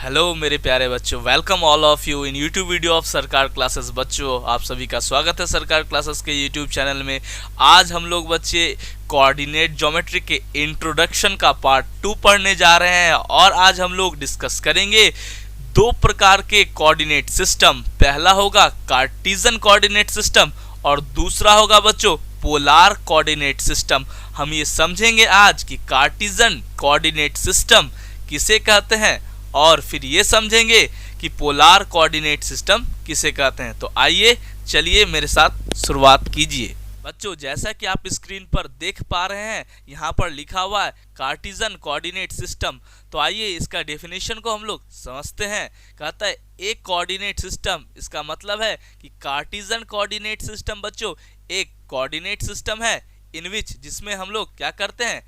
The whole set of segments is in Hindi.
हेलो मेरे प्यारे बच्चों, welcome all of you in YouTube video of सरकार क्लासेस। बच्चों, आप सभी का स्वागत है सरकार क्लासेस के यूट्यूब चैनल में। आज हम लोग बच्चे कोऑर्डिनेट ज्योमेट्री के इंट्रोडक्शन का पार्ट 2 पढ़ने जा रहे हैं और आज हम लोग डिस्कस करेंगे दो प्रकार के कोऑर्डिनेट सिस्टम। पहला होगा कार्टेशियन कोऑर्डिनेट सिस्टम और दूसरा होगा बच्चों पोलर कोऑर्डिनेट सिस्टम। हम ये समझेंगे आज कि कार्टेशियन कोऑर्डिनेट सिस्टम किसे कहते हैं और फिर ये समझेंगे कि पोलर कोऑर्डिनेट सिस्टम किसे कहते हैं। तो आइए चलिए मेरे साथ शुरुआत कीजिए। बच्चों, जैसा कि आप स्क्रीन पर देख पा रहे हैं, यहाँ पर लिखा हुआ है कार्टेशियन कोऑर्डिनेट सिस्टम। तो आइए इसका डेफिनेशन को हम लोग समझते हैं। कहता है एक कोऑर्डिनेट सिस्टम, इसका मतलब है कि कार्टेशियन कोऑर्डिनेट सिस्टम बच्चों एक कोऑर्डिनेट सिस्टम है इन विच, जिसमें हम लोग क्या करते हैं,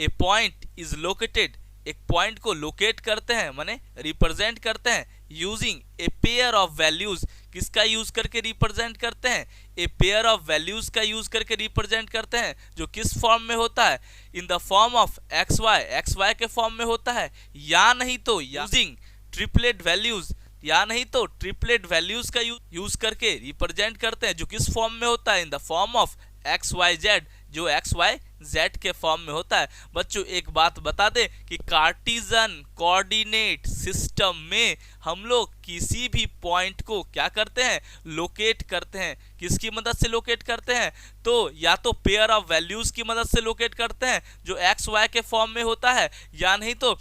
ए पॉइंट इज लोकेटेड, एक पॉइंट को लोकेट करते हैं माने रिप्रेजेंट करते हैं using a pair of values. किसका यूज करके रिप्रेजेंट करते हैं, ए पेयर ऑफ वैल्यूज का यूज करके रिप्रेजेंट करते हैं, जो किस फॉर्म में होता है, in the form of x y के फॉर्म में होता है, या नहीं तो यूजिंग ट्रिपलेट वैल्यूज, या नहीं तो ट्रिपलेट वैल्यूज का यूज करके रिप्रेजेंट करते हैं, जो किस फॉर्म में होता है, in the form of x y z, जो एक्स वाई जेड के फॉर्म में होता है। बच्चों, एक बात बता दें कि कार्टेशियन कोऑर्डिनेट सिस्टम में हम लोग किसी भी पॉइंट को क्या करते हैं, लोकेट करते हैं। किसकी मदद से लोकेट करते हैं, तो या तो पेयर ऑफ वैल्यूज की मदद से लोकेट करते हैं जो एक्स वाई के फॉर्म में होता है, या नहीं तो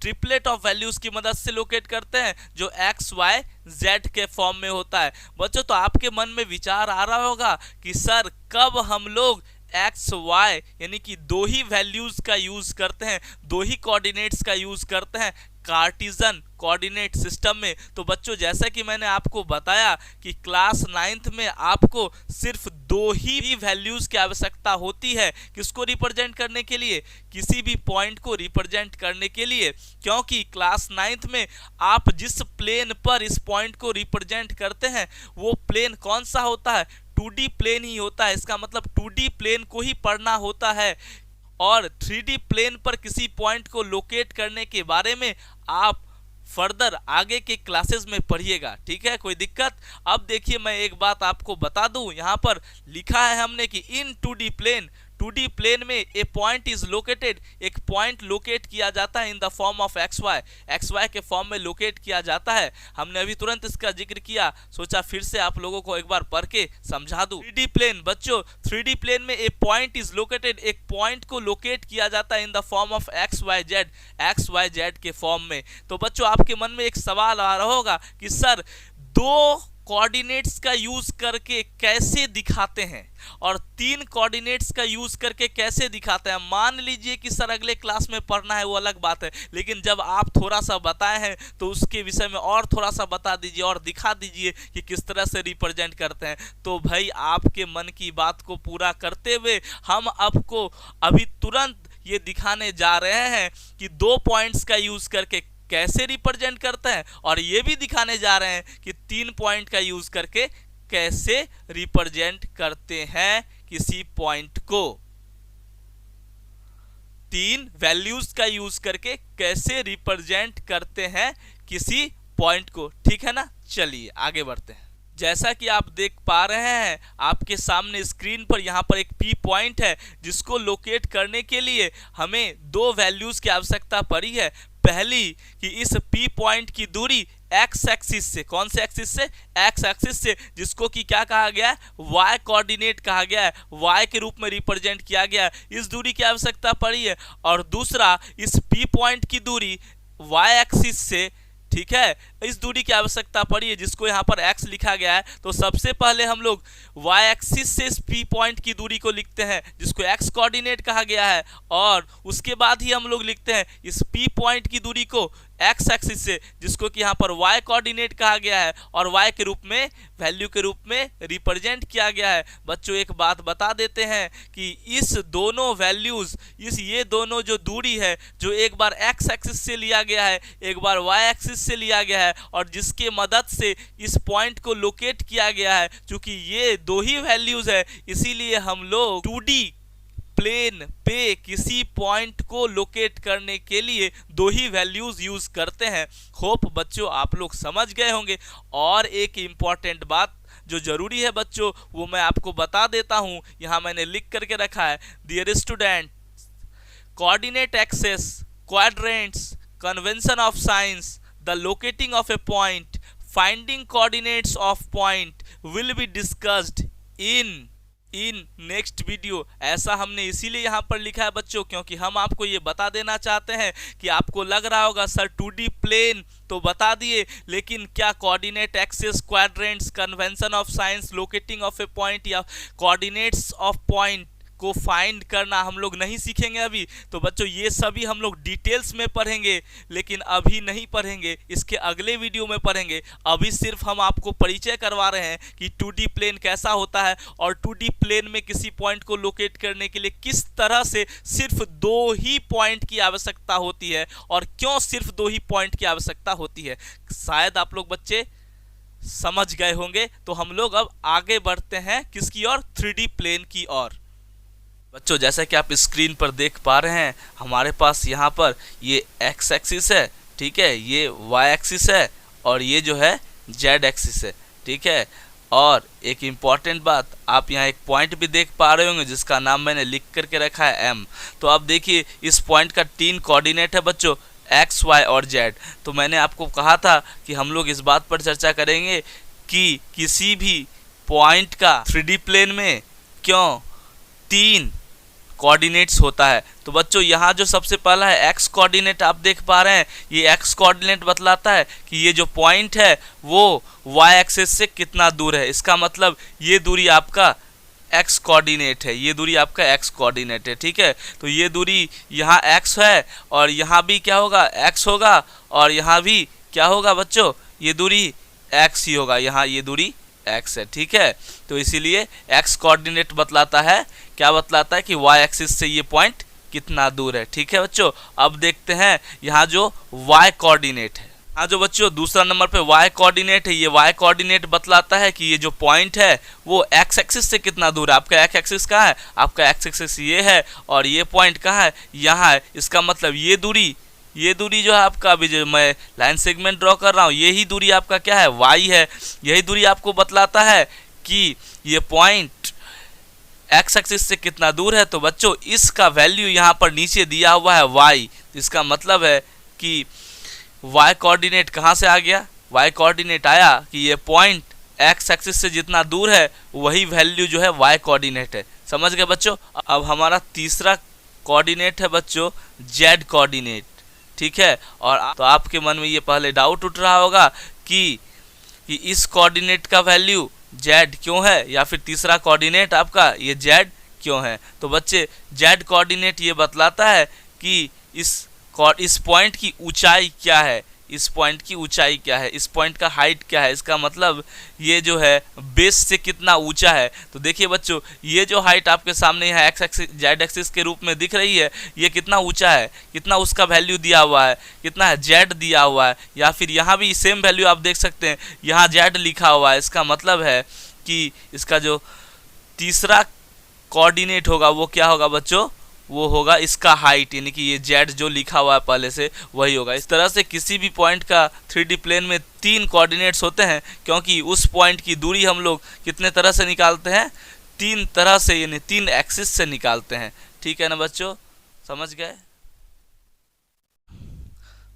ट्रिपलेट ऑफ वैल्यूज की मदद से लोकेट करते हैं जो एक्स वाई जेड के फॉर्म में होता है। बच्चों, तो आपके मन में विचार आ रहा होगा कि सर कब हम लोग एक्स वाई यानी कि दो ही वैल्यूज का यूज करते हैं, दो ही कोऑर्डिनेट्स का यूज करते हैं कार्टेशियन कोऑर्डिनेट सिस्टम में। तो बच्चों, जैसा कि मैंने आपको बताया कि क्लास 9th में आपको सिर्फ दो ही वैल्यूज की आवश्यकता होती है, किसको रिप्रेजेंट करने के लिए, किसी भी पॉइंट को रिप्रेजेंट करने के लिए। क्योंकि क्लास 9th में आप जिस प्लेन पर इस पॉइंट को रिप्रेजेंट करते हैं वो प्लेन कौन सा होता है, 2D प्लेन ही होता है। इसका मतलब 2D प्लेन को ही पढ़ना होता है और 3D प्लेन पर किसी पॉइंट को लोकेट करने के बारे में आप फर्दर आगे के क्लासेस में पढ़िएगा। ठीक है, कोई दिक्कत। अब देखिए, मैं एक बात आपको बता दूं, यहाँ पर लिखा है हमने कि इन 2D प्लेन में ए पॉइंट इज लोकेटेड, एक पॉइंट लोकेट किया जाता है in the form of x y के फॉर्म में लोकेट किया जाता है। हमने अभी तुरंत इसका जिक्र किया, सोचा फिर से आप लोगों को एक बार पढ़ के समझा दूं। 3D प्लेन बच्चों, 3D प्लेन में ए पॉइंट इज लोकेटेड, एक पॉइंट को लोकेट किया जाता है in the form of x y z के फॉर्म में। तो बच्चों, आपके मन में एक सवाल आ रहा होगा कि सर दो कोऑर्डिनेट्स का यूज करके कैसे दिखाते हैं और 3 कोऑर्डिनेट्स का यूज करके कैसे दिखाते हैं। मान लीजिए कि सर अगले क्लास में पढ़ना है, वो अलग बात है, लेकिन जब आप थोड़ा सा बताए हैं तो उसके विषय में और थोड़ा सा बता दीजिए और दिखा दीजिए कि किस तरह से रिप्रेजेंट करते हैं। तो भाई, आपके मन की बात को पूरा करते हुए हम आपको अभी तुरंत ये दिखाने जा रहे हैं कि दो पॉइंट्स का यूज करके कैसे रिप्रेजेंट करते हैं, और ये भी दिखाने जा रहे हैं कि 3 पॉइंट का यूज करके कैसे रिप्रेजेंट करते हैं किसी पॉइंट को, 3 वैल्यूज का यूज करके कैसे रिप्रेजेंट करते हैं किसी पॉइंट को। ठीक है ना, चलिए आगे बढ़ते हैं। जैसा कि आप देख पा रहे हैं आपके सामने स्क्रीन पर, यहाँ पर एक पी पॉइंट है जिसको लोकेट करने के लिए हमें दो वैल्यूज की आवश्यकता पड़ी है। पहली कि इस पी पॉइंट की दूरी एक्स एक्सिस से, कौन से एक्सिस से, एक्स एक्सिस से, जिसको कि क्या कहा गया है, वाई कोऑर्डिनेट कहा गया है, वाई के रूप में रिप्रेजेंट किया गया है, इस दूरी की आवश्यकता पड़ी है। और दूसरा, इस पी पॉइंट की दूरी वाई एक्सिस से, ठीक है, इस दूरी की आवश्यकता पड़ी है जिसको यहाँ पर x लिखा गया है। तो सबसे पहले हम लोग y एक्सिस से इस p पॉइंट की दूरी को लिखते हैं जिसको x कोऑर्डिनेट कहा गया है, और उसके बाद ही हम लोग लिखते हैं इस p पॉइंट की दूरी को x एक्सिस से जिसको कि यहाँ पर y कोऑर्डिनेट कहा गया है और y के रूप में, वैल्यू के रूप में रिप्रेजेंट किया गया है। बच्चों, एक बात बता देते हैं कि इस दोनों वैल्यूज, ये दोनों जो दूरी है, जो एक बार x एक्सिस से लिया गया है, एक बार y एक्सिस से लिया गया है, और जिसके मदद से इस पॉइंट को लोकेट किया गया है, क्योंकि ये दो ही वैल्यूज है इसीलिए हम लोग 2D प्लेन पे किसी पॉइंट को लोकेट करने के लिए दो ही वैल्यूज यूज करते हैं। होप बच्चों आप लोग समझ गए होंगे। और एक इम्पॉर्टेंट बात जो जरूरी है बच्चों वो मैं आपको बता देता हूं, यहां मैंने लिख करके रखा है, dear student, coordinate axes, quadrants, convention of science, the locating of a point, finding coordinates of point will be discussed in next video। ऐसा हमने इसीलिए यहाँ पर लिखा है बच्चों क्योंकि हम आपको ये बता देना चाहते हैं कि आपको लग रहा होगा सर 2D प्लेन तो बता दिए, लेकिन क्या coordinate axes, quadrants, convention of science, locating of A point या कोऑर्डिनेट्स ऑफ पॉइंट को फाइंड करना हम लोग नहीं सीखेंगे अभी। तो बच्चों ये सभी हम लोग डिटेल्स में पढ़ेंगे, लेकिन अभी नहीं पढ़ेंगे, इसके अगले वीडियो में पढ़ेंगे। अभी सिर्फ हम आपको परिचय करवा रहे हैं कि 2D प्लेन कैसा होता है और 2D प्लेन में किसी पॉइंट को लोकेट करने के लिए किस तरह से सिर्फ दो ही पॉइंट की आवश्यकता होती है और क्यों सिर्फ दो ही पॉइंट की आवश्यकता होती है। शायद आप लोग बच्चे समझ गए होंगे। तो हम लोग अब आगे बढ़ते हैं किसकी ओर, 3D प्लेन की ओर। बच्चों जैसा कि आप स्क्रीन पर देख पा रहे हैं, हमारे पास यहाँ पर ये एक्स एक्सिस है, ठीक है, ये वाई एक्सिस है और ये जो है जेड एक्सिस है, ठीक है। और एक इम्पॉर्टेंट बात, आप यहाँ एक पॉइंट भी देख पा रहे होंगे जिसका नाम मैंने लिख करके रखा है एम। तो आप देखिए इस पॉइंट का 3 कोऑर्डिनेट है बच्चों, एक्स, वाई और जेड। तो मैंने आपको कहा था कि हम लोग इस बात पर चर्चा करेंगे कि किसी भी पॉइंट का 3D प्लेन में क्यों 3 कोऑर्डिनेट्स होता है। तो बच्चों यहाँ जो सबसे पहला है एक्स कोऑर्डिनेट आप देख पा रहे हैं, ये एक्स कोऑर्डिनेट बतलाता है कि ये जो पॉइंट है वो वाई एक्सिस से कितना दूर है। इसका मतलब ये दूरी आपका एक्स कोऑर्डिनेट है, ये दूरी आपका एक्स कोऑर्डिनेट है, ठीक है। तो ये दूरी यहाँ एक्स है और यहाँ भी क्या होगा, एक्स होगा और यहाँ भी क्या होगा बच्चों, ये दूरी एक्स ही होगा, यहाँ ये दूरी एक्स है, ठीक है। तो इसीलिए एक्स कोऑर्डिनेट बतलाता है, क्या बतलाता है कि वाई एक्सिस से ये पॉइंट कितना दूर है, ठीक है बच्चों। अब देखते हैं यहाँ जो वाई कोऑर्डिनेट है, यहाँ जो बच्चों दूसरा नंबर पे वाई कोऑर्डिनेट है, ये वाई कोऑर्डिनेट बतलाता है कि ये जो पॉइंट है वो एक्स एक्सिस से कितना दूर है। आपका एक्स एक्सिस कहाँ है, आपका एक्स एक्सिस ये है और ये पॉइंट कहाँ है, यहाँ है। इसका मतलब ये दूरी जो है आपका, अभी जो मैं लाइन सेगमेंट ड्रॉ कर रहा हूँ, यही दूरी आपका क्या है, वाई है। यही दूरी आपको बतलाता है कि ये पॉइंट एक्स एक्सिस से कितना दूर है। तो बच्चों इसका वैल्यू यहाँ पर नीचे दिया हुआ है वाई। इसका मतलब है कि वाई कोऑर्डिनेट कहाँ से आ गया, वाई कोऑर्डिनेट आया कि ये पॉइंट एक्स एक्सिस से जितना दूर है वही वैल्यू जो है वाई कोऑर्डिनेट है। समझ गए बच्चों। अब हमारा तीसरा कोऑर्डिनेट है बच्चों जेड कोऑर्डिनेट, ठीक है। और तो आपके मन में ये पहले डाउट उठ रहा होगा कि इस कोऑर्डिनेट का वैल्यू जेड क्यों है, या फिर तीसरा कोऑर्डिनेट आपका ये जेड क्यों है। तो बच्चे जेड कोऑर्डिनेट ये बतलाता है कि इस पॉइंट की ऊंचाई क्या है, इस पॉइंट की ऊंचाई क्या है, इस पॉइंट का हाइट क्या है। इसका मतलब ये जो है बेस से कितना ऊंचा है। तो देखिए बच्चों ये जो हाइट आपके सामने यहाँ एक्स एक्सिस जेड एक्सिस के रूप में दिख रही है, ये कितना ऊंचा है, कितना उसका वैल्यू दिया हुआ है, कितना है, जेड दिया हुआ है। या फिर यहाँ भी सेम वैल्यू आप देख सकते हैं, यहाँ जेड लिखा हुआ है। इसका मतलब है कि इसका जो तीसरा कोऑर्डिनेट होगा वो क्या होगा बच्चों, वो होगा इसका हाइट, यानी कि ये जेड जो लिखा हुआ है पहले से वही होगा। इस तरह से किसी भी पॉइंट का 3D प्लेन में 3 कोऑर्डिनेट्स होते हैं, क्योंकि उस पॉइंट की दूरी हम लोग कितने तरह से निकालते हैं, 3 तरह से, यानी 3 एक्सिस से निकालते हैं, ठीक है ना बच्चों, समझ गए।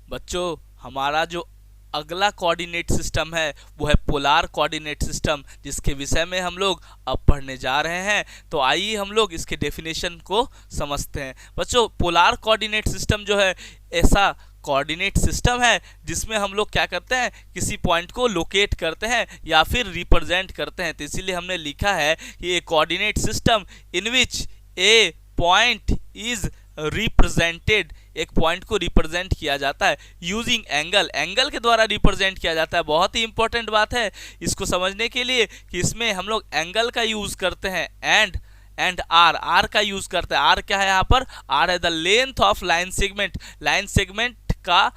बच्चों हमारा जो अगला कोऑर्डिनेट सिस्टम है वो है पोलार कोऑर्डिनेट सिस्टम, जिसके विषय में हम लोग अब पढ़ने जा रहे हैं। तो आइए हम लोग इसके डेफिनेशन को समझते हैं। बच्चों पोलार कोऑर्डिनेट सिस्टम जो है ऐसा कोऑर्डिनेट सिस्टम है जिसमें हम लोग क्या करते हैं, किसी पॉइंट को लोकेट करते हैं या फिर रिप्रेजेंट करते हैं। तो इसीलिए हमने लिखा है कि ये coordinate system in which A point is represented, एक पॉइंट को रिप्रेजेंट किया जाता है यूजिंग एंगल, एंगल के द्वारा रिप्रेजेंट किया जाता है। बहुत ही इंपॉर्टेंट बात है इसको समझने के लिए कि इसमें हम लोग एंगल का यूज करते हैं एंड आर का यूज करते हैं। आर क्या है यहाँ पर, आर है the length of line segment, line segment का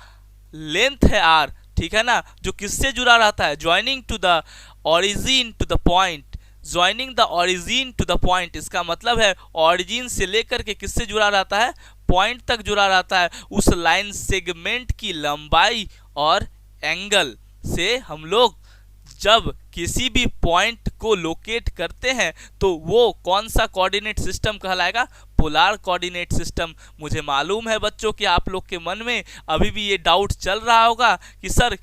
लेंथ है आर, ठीक है ना, जो किससे जुड़ा रहता है, joining to the origin to the point, joining the origin to the point, इसका मतलब है ऑरिजिन से लेकर के किससे जुड़ा रहता है, पॉइंट तक जुड़ा रहता है। उस लाइन सेगमेंट की लंबाई और एंगल से हम लोग जब किसी भी पॉइंट को लोकेट करते हैं तो वो कौन सा कोऑर्डिनेट सिस्टम कहलाएगा, पोलर कोऑर्डिनेट सिस्टम। मुझे मालूम है बच्चों कि आप लोग के मन में अभी भी ये डाउट चल रहा होगा कि सर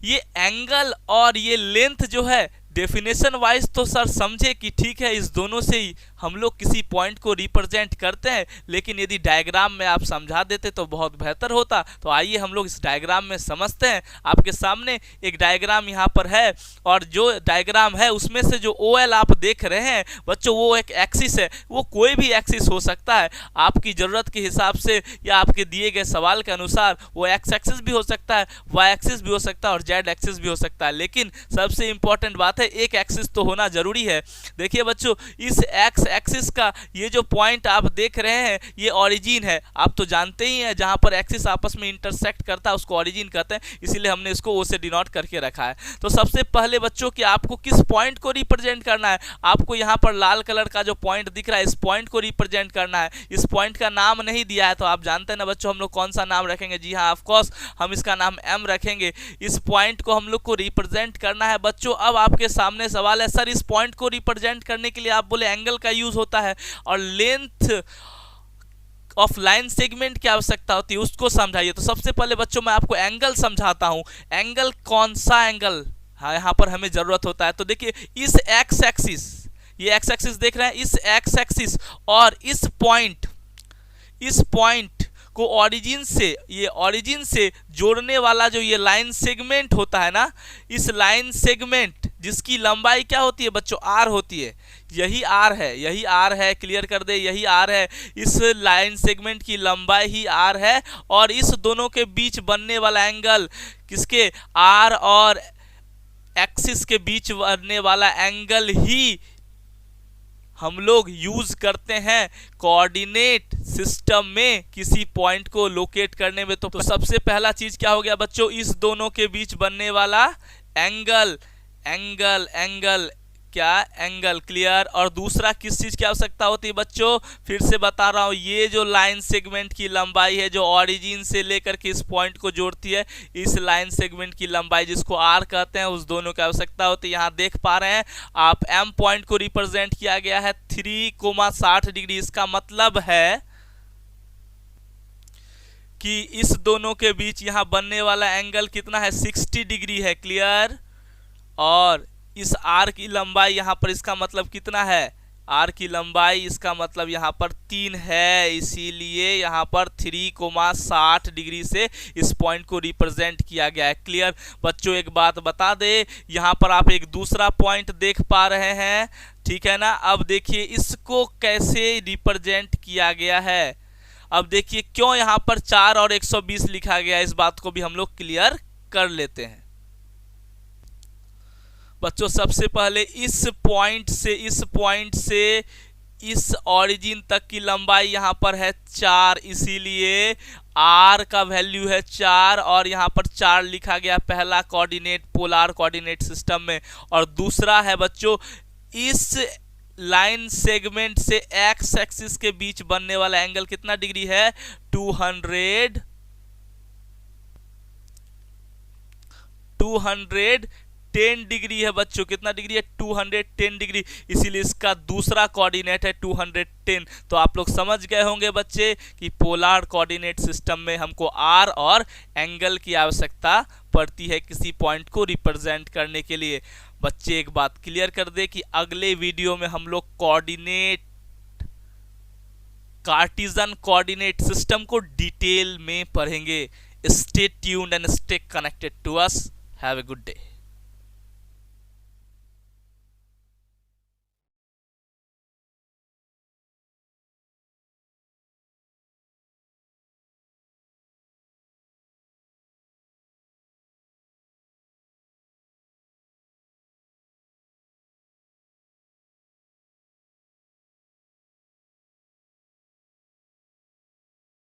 ये एंगल और ये लेंथ जो है डेफिनेशन वाइज तो सर समझे कि ठीक है, इस दोनों से ही हम लोग किसी पॉइंट को रिप्रेजेंट करते हैं, लेकिन यदि डायग्राम में आप समझा देते तो बहुत बेहतर होता। तो आइए हम लोग इस डायग्राम में समझते हैं। आपके सामने एक डायग्राम यहाँ पर है और जो डायग्राम है उसमें से जो OL आप देख रहे हैं बच्चों वो एक एक्सिस है। वो कोई भी एक्सिस हो सकता है, आपकी ज़रूरत के हिसाब से या आपके दिए गए सवाल के अनुसार वो एक्स एक्सिस भी हो सकता है, वाई एक्सिस भी हो सकता है और जेड एक्सिस भी हो सकता है। लेकिन सबसे इंपॉर्टेंट बात है एक एक्सिस तो होना जरूरी है। देखिए बच्चों, इस एक्स एक्सिस का ये जो पॉइंट आप देख रहे हैं ये ओरिजिन है। आप तो जानते ही हैं जहां पर एक्सिस आपस में इंटरसेक्ट करता है उसको ओरिजिन कहते हैं, इसीलिए हमने इसको ओ से डिनोट करके रखा है। तो सबसे पहले बच्चों कि आपको किस पॉइंट को रिप्रेजेंट करना है, आपको यहाँ पर लाल कलर का जो पॉइंट दिख रहा है इस पॉइंट को रिप्रेजेंट करना है। इस पॉइंट का नाम नहीं दिया है तो आप जानते हैं ना बच्चों हम लोग कौन सा नाम रखेंगे। जी हाँ, ऑफकोर्स हम इसका नाम M रखेंगे। इस पॉइंट को हम लोग को रिप्रेजेंट करना है बच्चों। अब आपके सामने सवाल है सर इस पॉइंट को रिप्रेजेंट करने के लिए आप बोले एंगल का यूज होता है और लेंथ ऑफ लाइन सेगमेंट की आवश्यकता होती है, उसको समझाइए। तो सबसे पहले बच्चों मैं आपको एंगल समझाता हूं। एंगल कौन सा एंगल यहां पर हमें जरूरत होता है। तो देखिए इस एक्स एक्सिस, ये एक्स एक्सिस देख रहे हैं, इस एक्स एक्सिस और इस पॉइंट को ओरिजिन से जोड़ने वाला जो ये लाइन सेगमेंट होता है ना, इस लाइन सेगमेंट जिसकी लंबाई क्या होती है बच्चों, आर होती है। यही आर है, क्लियर कर दे, यही आर है। इस लाइन सेगमेंट की लंबाई ही आर है और इस दोनों के बीच बनने वाला एंगल किसके, आर और एक्सिस के बीच बनने वाला एंगल ही हम लोग यूज करते हैं कोऑर्डिनेट सिस्टम में किसी पॉइंट को लोकेट करने में। तो सबसे पहला चीज क्या हो गया बच्चों, इस दोनों के बीच बनने वाला एंगल, एंगल क्लियर। और दूसरा किस चीज की आवश्यकता होती है बच्चों, फिर से बता रहा हूं, ये जो लाइन सेगमेंट की लंबाई है जो ओरिजिन से लेकर के इस पॉइंट को जोड़ती है, इस लाइन सेगमेंट की लंबाई जिसको आर कहते हैं, उस दोनों की आवश्यकता होती है। यहाँ देख पा रहे हैं आप एम पॉइंट को रिप्रेजेंट किया गया है 3,60 डिग्री। इसका मतलब है कि इस दोनों के बीच यहाँ बनने वाला एंगल कितना है, 60 डिग्री है, क्लियर। और इस आर की लंबाई यहाँ पर इसका मतलब कितना है, आर की लंबाई इसका मतलब यहाँ पर 3 है, इसीलिए यहाँ पर 3,60 डिग्री से इस पॉइंट को रिप्रेजेंट किया गया है, क्लियर। बच्चों एक बात बता दे, यहाँ पर आप एक दूसरा पॉइंट देख पा रहे हैं, ठीक है ना। अब देखिए इसको कैसे रिप्रेजेंट किया गया है। अब देखिए क्यों यहाँ पर 4 और 120 लिखा गया, इस बात को भी हम लोग क्लियर कर लेते हैं। बच्चों सबसे पहले इस पॉइंट से इस ओरिजिन तक की लंबाई यहाँ पर है 4, इसीलिए r का वैल्यू है 4 और यहाँ पर 4 लिखा गया पहला कोऑर्डिनेट पोलर कोऑर्डिनेट सिस्टम में। और दूसरा है बच्चों इस लाइन सेगमेंट से एक्स एक्सिस के बीच बनने वाला एंगल कितना डिग्री है, 210 डिग्री है बच्चों। कितना डिग्री है, 210 डिग्री, इसीलिए इसका दूसरा कोऑर्डिनेट है 210। तो आप लोग समझ गए होंगे बच्चे कि पोलर कोऑर्डिनेट सिस्टम में हमको आर और एंगल की आवश्यकता पड़ती है किसी पॉइंट को रिप्रेजेंट करने के लिए। बच्चे एक बात क्लियर कर दे कि अगले वीडियो में हम लोग कार्टिजन कोऑर्डिनेट सिस्टम को डिटेल में पढ़ेंगे। Stay tuned and stay connected to us. Have a good day.